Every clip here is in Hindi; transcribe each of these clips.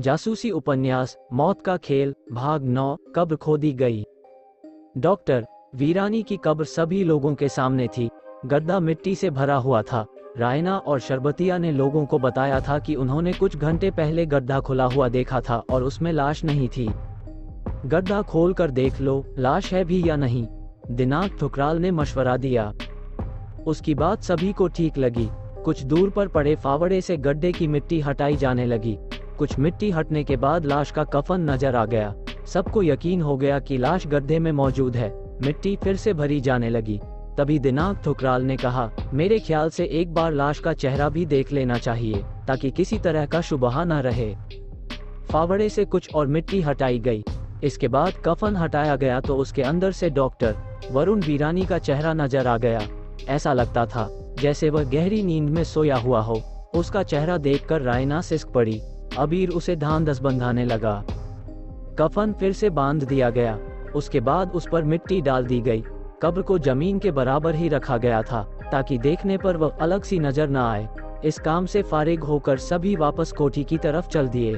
जासूसी उपन्यास मौत का खेल भाग 9 कब्र खोदी गई। डॉक्टर वीरानी की कब्र सभी लोगों के सामने थी। गड्ढा मिट्टी से भरा हुआ था। रायना और शरबतिया ने लोगों को बताया था कि उन्होंने कुछ घंटे पहले गड्ढा खुला हुआ देखा था और उसमें लाश नहीं थी। गड्ढा खोलकर देख लो, लाश है भी या नहीं, दिनांक ठुकराल ने मशवरा दिया। उसकी बात सभी को ठीक लगी। कुछ दूर पर पड़े फावड़े से गड्ढे की मिट्टी हटाई जाने लगी। कुछ मिट्टी हटने के बाद लाश का कफन नजर आ गया। सबको यकीन हो गया कि लाश गड्ढे में मौजूद है। मिट्टी फिर से भरी जाने लगी। तभी दिनांक ठुकराल ने कहा, मेरे ख्याल से एक बार लाश का चेहरा भी देख लेना चाहिए ताकि किसी तरह का शुबहा न रहे। फावड़े से कुछ और मिट्टी हटाई गई। इसके बाद कफन हटाया गया तो उसके अंदर से डॉक्टर वरुण वीरानी का चेहरा नजर आ गया। ऐसा लगता था जैसे वह गहरी नींद में सोया हुआ हो। उसका चेहरा देखकर रायना सिसक पड़ी। अबीर उसे ढांढस बंधाने लगा। कफन फिर से बांध दिया गया। उसके बाद उस पर मिट्टी डाल दी गई। कब्र को जमीन के बराबर ही रखा गया था ताकि देखने पर वह अलग सी नजर न आए। इस काम से फारिग होकर सभी वापस कोठी की तरफ चल दिए।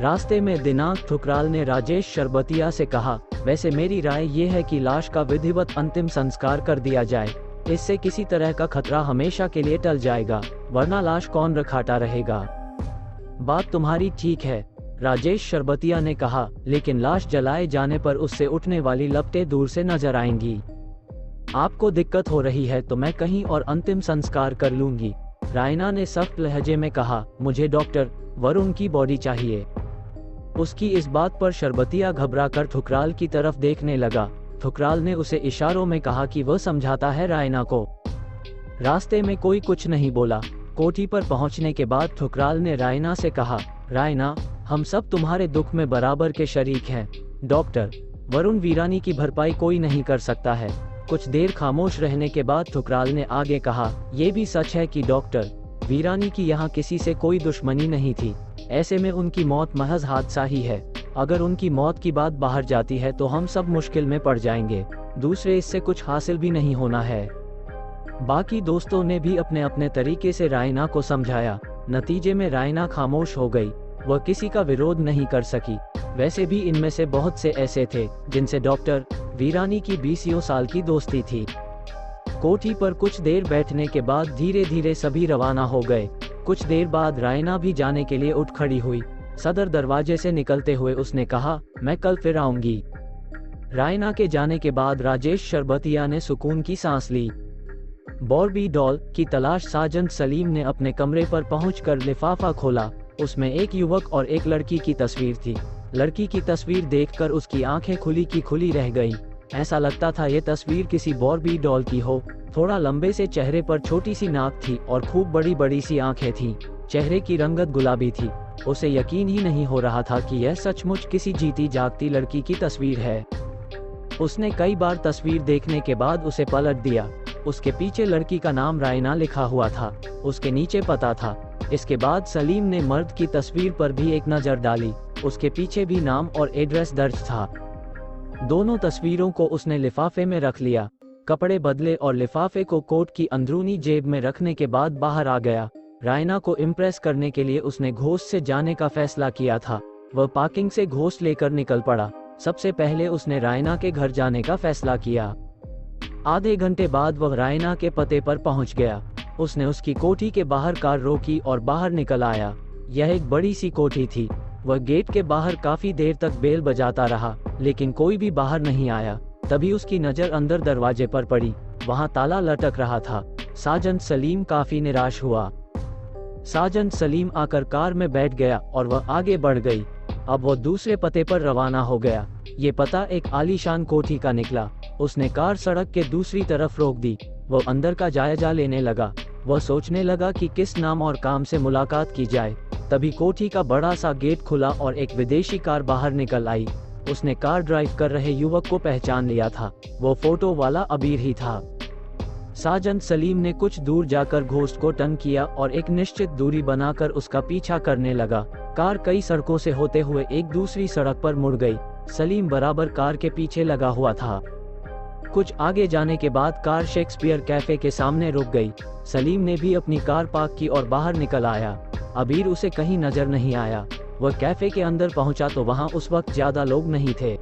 रास्ते में दिनांक ठुकराल ने राजेश शरबतिया से कहा, वैसे मेरी राय ये है कि लाश का विधिवत अंतिम संस्कार कर दिया जाए। इससे किसी तरह का खतरा हमेशा के लिए टल जाएगा, वरना लाश कौन रखाता रहेगा। बात तुम्हारी ठीक है, राजेश शरबतिया ने कहा, लेकिन लाश जलाए जाने पर उससे उठने वाली लपटें दूर से नजर आएंगी। आपको दिक्कत हो रही है तो मैं कहीं और अंतिम संस्कार कर लूंगी। रायना ने सख्त लहजे में कहा, मुझे डॉक्टर वरुण की बॉडी चाहिए। उसकी इस बात पर शरबतिया घबराकर ठुकराल की तरफ देखने लगा। ठुकराल ने उसे इशारों में कहा कि वह समझाता है रायना को। रास्ते में कोई कुछ नहीं बोला। कोठी पर पहुंचने के बाद ठुकराल ने रायना से कहा, रायना, हम सब तुम्हारे दुख में बराबर के शरीक हैं। डॉक्टर वरुण वीरानी की भरपाई कोई नहीं कर सकता है। कुछ देर खामोश रहने के बाद ठुकराल ने आगे कहा, यह भी सच है कि डॉक्टर वीरानी की यहाँ किसी से कोई दुश्मनी नहीं थी। ऐसे में उनकी मौत महज हादसा ही है। अगर उनकी मौत की बात बाहर जाती है तो हम सब मुश्किल में पड़ जाएंगे। दूसरे इससे कुछ हासिल भी नहीं होना है। बाकी दोस्तों ने भी अपने अपने तरीके से रायना को समझाया। नतीजे में रायना खामोश हो गई। वह किसी का विरोध नहीं कर सकी। वैसे भी इनमें से बहुत से ऐसे थे जिनसे डॉक्टर वीरानी की 20 साल की दोस्ती थी। कोठी पर कुछ देर बैठने के बाद धीरे धीरे सभी रवाना हो गए। कुछ देर बाद रायना भी जाने के लिए उठ खड़ी हुई। सदर दरवाजे से निकलते हुए उसने कहा, मैं कल फिर आऊंगी। रायना के जाने के बाद राजेश शरबतिया ने सुकून की सांस ली। बॉर्बी डॉल की तलाश साजन सलीम ने अपने कमरे पर पहुंचकर लिफाफा खोला। उसमें एक युवक और एक लड़की की तस्वीर थी। लड़की की तस्वीर देखकर उसकी आंखें खुली की खुली रह गईं। ऐसा लगता था ये तस्वीर किसी बॉर्बी डॉल की हो। थोड़ा लंबे से चेहरे पर छोटी सी नाक थी और खूब बड़ी बड़ी सी आंखें थीं। चेहरे की रंगत गुलाबी थी। उसे यकीन ही नहीं हो रहा था कि यह सचमुच किसी जीती जागती लड़की की तस्वीर है। उसने कई बार तस्वीर देखने के बाद उसे पलट दिया। उसके पीछे लड़की का नाम रायना लिखा हुआ था। उसके नीचे पता था। इसके बाद सलीम ने मर्द की तस्वीर पर भी एक नज़र डाली। उसके पीछे भी नाम और एड्रेस दर्ज था। दोनों तस्वीरों को उसने लिफाफे में रख लिया। कपड़े बदले और लिफाफे को कोट की अंदरूनी जेब में रखने के बाद बाहर आ गया। रायना को इम्प्रेस करने के लिए उसने घोस्ट से जाने का फैसला किया था। वह पार्किंग से घोस्ट लेकर निकल पड़ा। सबसे पहले उसने रायना के घर जाने का फैसला किया। आधे घंटे बाद वह रायना के पते पर पहुंच गया। उसने उसकी कोठी के बाहर कार रोकी और बाहर निकल आया। यह एक बड़ी सी कोठी थी। वह गेट के बाहर काफी देर तक बेल बजाता रहा, लेकिन कोई भी बाहर नहीं आया। तभी उसकी नजर अंदर दरवाजे पर पड़ी। वहां ताला लटक रहा था। साजन सलीम काफी निराश हुआ। साजन सलीम आकर कार में बैठ गया और वह आगे बढ़ गई। अब वह दूसरे पते पर रवाना हो गया। ये पता एक आलीशान कोठी का निकला। उसने कार सड़क के दूसरी तरफ रोक दी। वह अंदर का जायजा लेने लगा। वह सोचने लगा कि किस नाम और काम से मुलाकात की जाए। तभी कोठी का बड़ा सा गेट खुला और एक विदेशी कार बाहर निकल आई। उसने कार ड्राइव कर रहे युवक को पहचान लिया था। वो फोटो वाला अबीर ही था। साजन सलीम ने कुछ दूर जाकर घोस्ट को टर्न किया और एक निश्चित दूरी बनाकर उसका पीछा करने लगा। कार कई सड़कों से होते हुए एक दूसरी सड़क पर मुड़ गई। सलीम बराबर कार के पीछे लगा हुआ था। कुछ आगे जाने के बाद कार शेक्सपियर कैफे के सामने रुक गई। सलीम ने भी अपनी कार पार्क की और बाहर निकल आया। अबीर उसे कहीं नजर नहीं आया। वह कैफे के अंदर पहुंचा तो वहां उस वक्त ज्यादा लोग नहीं थे।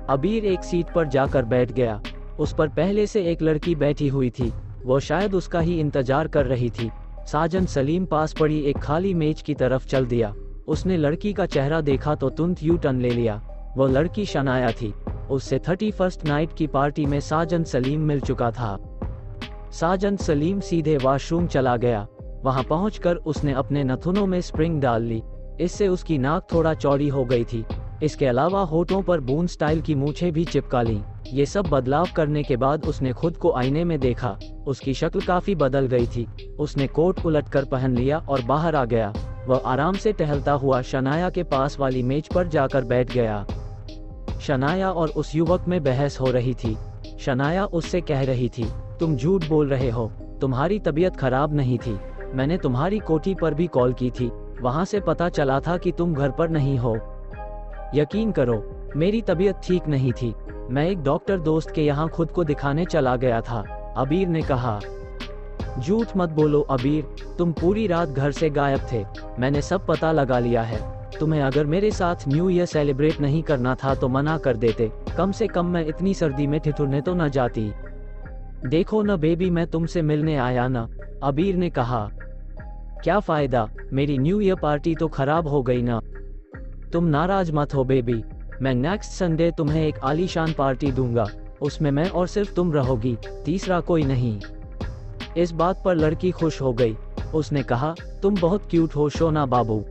अबीर एक सीट पर जाकर बैठ गया। उस पर पहले से एक लड़की बैठी हुई थी, वो शायद उसका ही इंतजार कर रही थी। साजन सलीम पास पड़ी एक खाली मेज की तरफ चल दिया। उसने लड़की का चेहरा देखा तो तुरंत यू टर्न ले लिया। वो लड़की शनाया थी। उससे 31st नाइट की पार्टी में साजन सलीम मिल चुका था। साजन सलीम सीधे वॉशरूम चला गया। वहां पहुंचकर उसने अपने नथुनों में स्प्रिंग डाल ली। इससे उसकी नाक थोड़ा चौड़ी हो गई थी। इसके अलावा होठों पर बून स्टाइल की मूछें भी चिपका लीं। ये सब बदलाव करने के बाद उसने खुद को आईने में देखा। उसकी शक्ल काफी बदल गई थी। उसने कोट उलटकर पहन लिया और बाहर आ गया। वह आराम से टहलता हुआ शनाया के पास वाली मेज पर जाकर बैठ गया। शनाया और उस युवक में बहस हो रही थी। शनाया उससे कह रही थी, तुम झूठ बोल रहे हो, तुम्हारी तबीयत खराब नहीं थी। मैंने तुम्हारी कोठी पर भी कॉल की थी, वहां से पता चला था कि तुम घर पर नहीं हो। यकीन करो, मेरी तबीयत ठीक नहीं थी। मैं एक डॉक्टर दोस्त के यहाँ खुद को दिखाने चला गया था, अबीर ने कहा। झूठ मत बोलो अबीर, तुम पूरी रात घर से गायब थे। मैंने सब पता लगा लिया है। तुम्हें अगर मेरे साथ न्यू ईयर सेलिब्रेट नहीं करना था तो मना कर देते। कम से कम मैं इतनी सर्दी में ठिठुरने तो न जाती। देखो न बेबी, मैं तुमसे मिलने आया ना, अबीर ने कहा। क्या फायदा, मेरी न्यू ईयर पार्टी तो खराब हो गई ना। तुम नाराज मत हो बेबी, मैं नेक्स्ट संडे तुम्हें एक आलीशान पार्टी दूंगा। उसमें मैं और सिर्फ तुम रहोगी, तीसरा कोई नहीं। इस बात पर लड़की खुश हो गई। उसने कहा, तुम बहुत क्यूट हो शोना बाबू।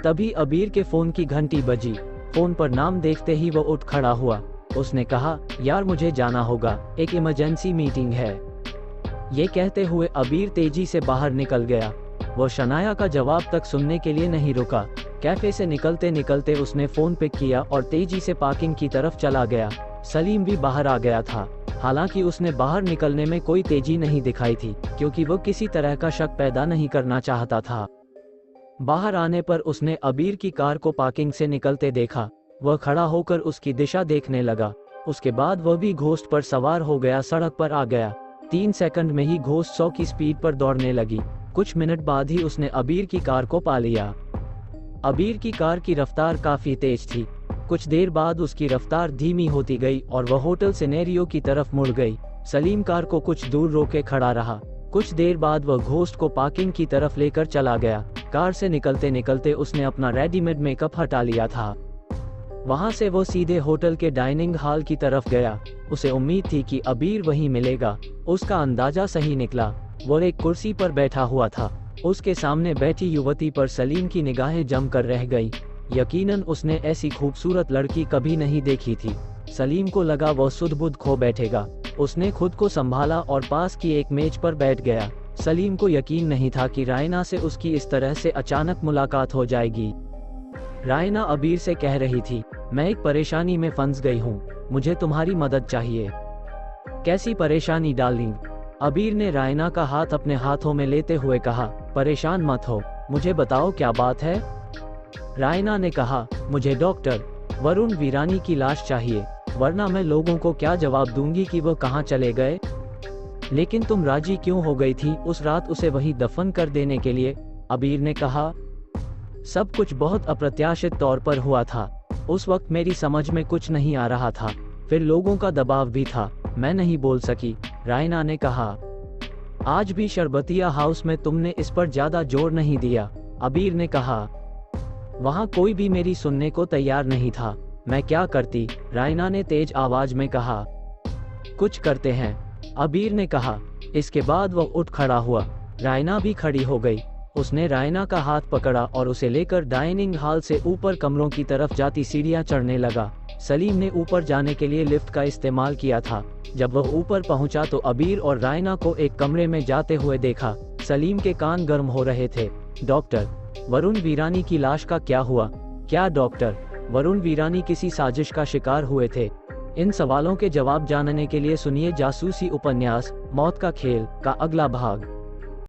तभी अबीर के फोन की घंटी बजी। फोन पर नाम देखते ही वो उठ खड़ा हुआ। उसने कहा, यार मुझे जाना होगा, एक इमरजेंसी मीटिंग है। ये कहते हुए अबीर तेजी से बाहर निकल गया। वो शनाया का जवाब तक सुनने के लिए नहीं रुका। कैफे से निकलते निकलते उसने फोन पिक किया और तेजी से पार्किंग की तरफ चला गया। सलीम भी बाहर आ गया था। हालांकि उसने बाहर निकलने में कोई तेजी नहीं दिखाई थी, क्योंकि वो किसी तरह का शक पैदा नहीं करना चाहता था। बाहर आने पर उसने अबीर की कार को पार्किंग से निकलते देखा। वह खड़ा होकर उसकी दिशा देखने लगा। उसके बाद वह भी घोस्ट पर सवार हो गया, सड़क पर आ गया। 3 सेकंड में ही घोस्ट 100 की स्पीड पर दौड़ने लगी। कुछ मिनट बाद ही उसने अबीर की कार को पा लिया। अबीर की कार की रफ्तार काफी तेज थी। कुछ देर बाद उसकी रफ्तार धीमी होती गई और वह होटल सिनेरियो की तरफ मुड़ गई। सलीम कार को कुछ दूर रोके खड़ा रहा। कुछ देर बाद वह घोस्ट को पार्किंग की तरफ लेकर चला गया। कार से निकलते निकलते उसने अपना रेडीमेड मेकअप हटा लिया था। वहां से वो सीधे होटल के डाइनिंग हॉल की तरफ गया। उसे उम्मीद थी कि अबीर वहीं मिलेगा। उसका अंदाजा सही निकला। वो एक कुर्सी पर बैठा हुआ था। उसके सामने बैठी युवती पर सलीम की निगाहें जमकर रह गई। यकीनन उसने ऐसी खूबसूरत लड़की कभी नहीं देखी थी। सलीम को लगा वो सुध-बुध खो बैठेगा। उसने खुद को संभाला और पास की एक मेज पर बैठ गया। सलीम को यकीन नहीं था कि रायना से उसकी इस तरह से अचानक मुलाकात हो जाएगी। रायना अबीर से कह रही थी, मैं एक परेशानी में फंस गई हूँ, मुझे तुम्हारी मदद चाहिए। कैसी परेशानी डार्लिंग? अबीर ने रायना का हाथ अपने हाथों में लेते हुए कहा, परेशान मत हो, मुझे बताओ क्या बात है। रायना ने कहा, मुझे डॉक्टर वरुण वीरानी की लाश चाहिए, वरना मैं लोगों को क्या जवाब दूंगी कि वो कहाँ चले गए। लेकिन तुम राजी क्यों हो गई थी उस रात उसे वहीं दफन कर देने के लिए? अबीर ने कहा, सब कुछ बहुत अप्रत्याशित तौर पर हुआ था। उस वक्त मेरी समझ में कुछ नहीं आ रहा था, फिर लोगों का दबाव भी था, मैं नहीं बोल सकी। रायना ने कहा, आज भी शरबतिया हाउस में तुमने इस पर ज्यादा जोर नहीं दिया। अबीर ने कहा, वहां कोई भी मेरी सुनने को तैयार नहीं था, मैं क्या करती? रायना ने तेज आवाज में कहा, कुछ करते हैं। अबीर ने कहा। इसके बाद वह उठ खड़ा हुआ। रायना भी खड़ी हो गई। उसने रायना का हाथ पकड़ा और उसे लेकर डाइनिंग हॉल से ऊपर कमरों की तरफ जाती सीढ़ियां चढ़ने लगा। सलीम ने ऊपर जाने के लिए लिफ्ट का इस्तेमाल किया था। जब वह ऊपर पहुंचा तो अबीर और रायना को एक कमरे में जाते हुए देखा। सलीम के कान गर्म हो रहे थे। डॉक्टर, वरुण वीरानी की लाश का क्या हुआ? क्या डॉक्टर, वरुण वीरानी किसी साजिश का शिकार हुए थे? इन सवालों के जवाब जानने के लिए सुनिए जासूसी उपन्यास मौत का खेल का अगला भाग।